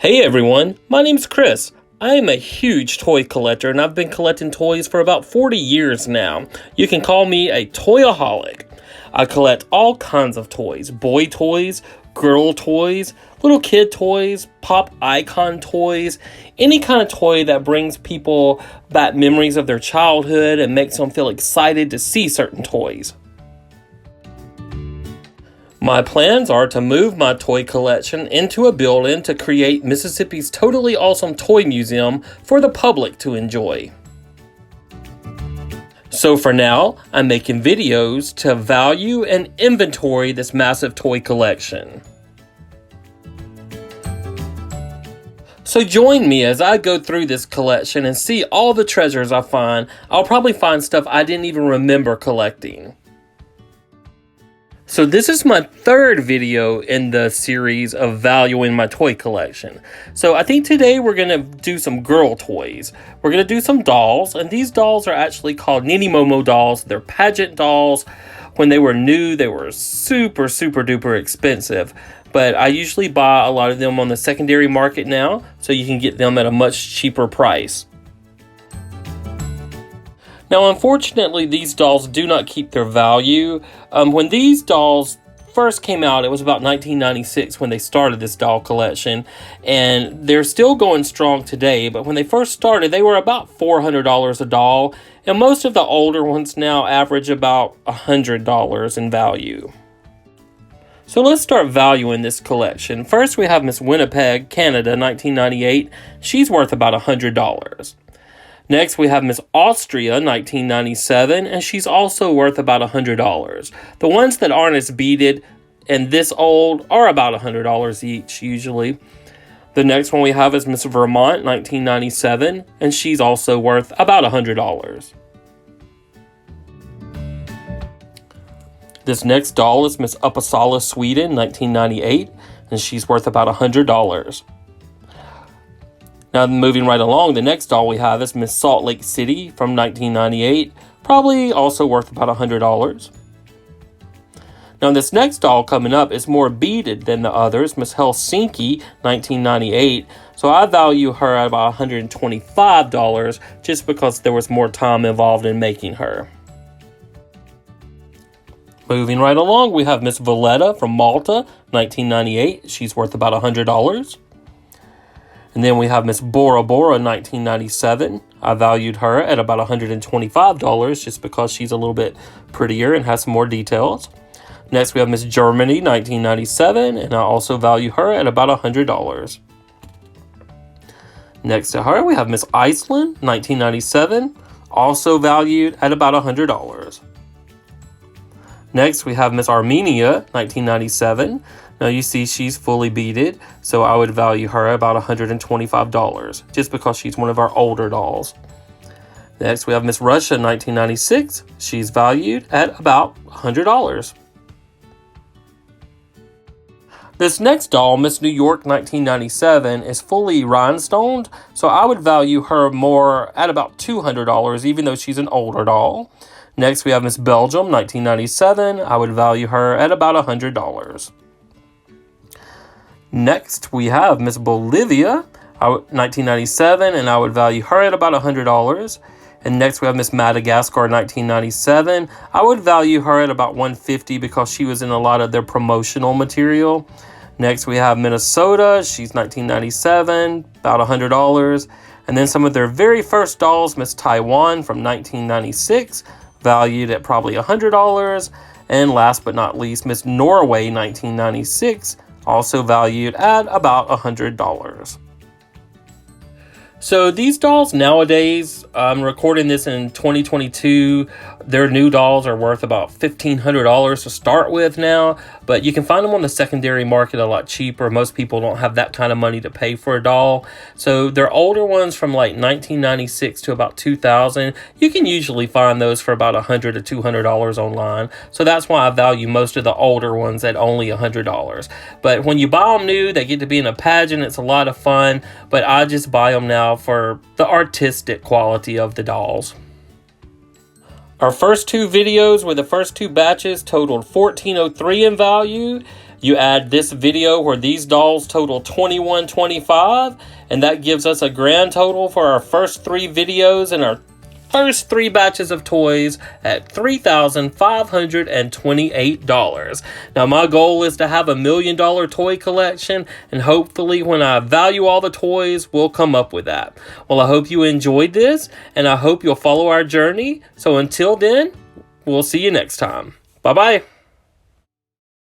Hey everyone, my name's Chris. I am a huge toy collector and I've been collecting toys for about 40 years now. You can call me a toyaholic. I collect all kinds of toys, boy toys, girl toys, little kid toys, pop icon toys, any kind of toy that brings people back memories of their childhood and makes them feel excited to see certain toys. My plans are to move my toy collection into a building to create Mississippi's totally awesome toy museum for the public to enjoy. So for now, I'm making videos to value and inventory this massive toy collection. So join me as I go through this collection and see all the treasures I find. I'll probably find stuff I didn't even remember collecting. So this is my third video in the series of valuing my toy collection. So I think today we're going to do some girl toys. We're going to do some dolls, and these dolls are actually called Ninimomo dolls. They're pageant dolls. When they were new, they were super duper expensive. But I usually buy a lot of them on the secondary market now, so you can get them at a much cheaper price. Now, unfortunately, these dolls do not keep their value. When these dolls first came out, it was about 1996 when they started this doll collection, and they're still going strong today, but when they first started, they were about $400 a doll, and most of the older ones now average about $100 in value. So let's start valuing this collection. First, we have Miss Winnipeg, Canada, 1998. She's worth about $100. Next, we have Miss Austria, 1997, and she's also worth about $100. The ones that aren't as beaded and this old are about $100 each, usually. The next one we have is Miss Vermont, 1997, and she's also worth about $100. This next doll is Miss Uppasala, Sweden, 1998, and she's worth about $100. Now, moving right along, the next doll we have is Miss Salt Lake City from 1998, probably also worth about $100. Now, this next doll coming up is more beaded than the others, Miss Helsinki, 1998, so I value her at about $125 just because there was more time involved in making her. Moving right along, we have Miss Valletta from Malta, 1998, she's worth about $100. And then we have Miss Bora Bora, 1997. I valued her at about $125 just because she's a little bit prettier and has some more details. Next, we have Miss Germany, 1997, and I also value her at about $100. Next to her, we have Miss Iceland, 1997, also valued at about $100. Next, we have Miss Armenia, 1997. Now you see she's fully beaded, so I would value her at about $125, just because she's one of our older dolls. Next, we have Miss Russia, 1996. She's valued at about $100. This next doll, Miss New York, 1997, is fully rhinestoned, so I would value her more at about $200, even though she's an older doll. Next, we have Miss Belgium, 1997. I would value her at about $100. Next, we have Miss Bolivia, 1997, and I would value her at about $100. And next, we have Miss Madagascar, 1997. I would value her at about $150 because she was in a lot of their promotional material. Next, we have Minnesota. She's 1997, about $100. And then some of their very first dolls, Miss Taiwan from 1996, valued at probably $100. And last but not least, Miss Norway, 1996, also valued at about $100. So these dolls nowadays, I'm recording this in 2022, their new dolls are worth about $1,500 to start with now, but you can find them on the secondary market a lot cheaper. Most people don't have that kind of money to pay for a doll. So they're older ones from like 1996 to about 2000. You can usually find those for about $100 to $200 online. So that's why I value most of the older ones at only $100. But when you buy them new, they get to be in a pageant. It's a lot of fun, but I just buy them now for the artistic quality of the dolls. Our first two videos with the first two batches totaled $1,403 in value. You add this video where these dolls total $21.25, and that gives us a grand total for our first 3 videos and our first 3 batches of toys at $3,528. Now, my goal is to have a $1 million toy collection, and hopefully when I value all the toys, we'll come up with that. Well, I hope you enjoyed this, and I hope you'll follow our journey. So until then, we'll see you next time. Bye-bye.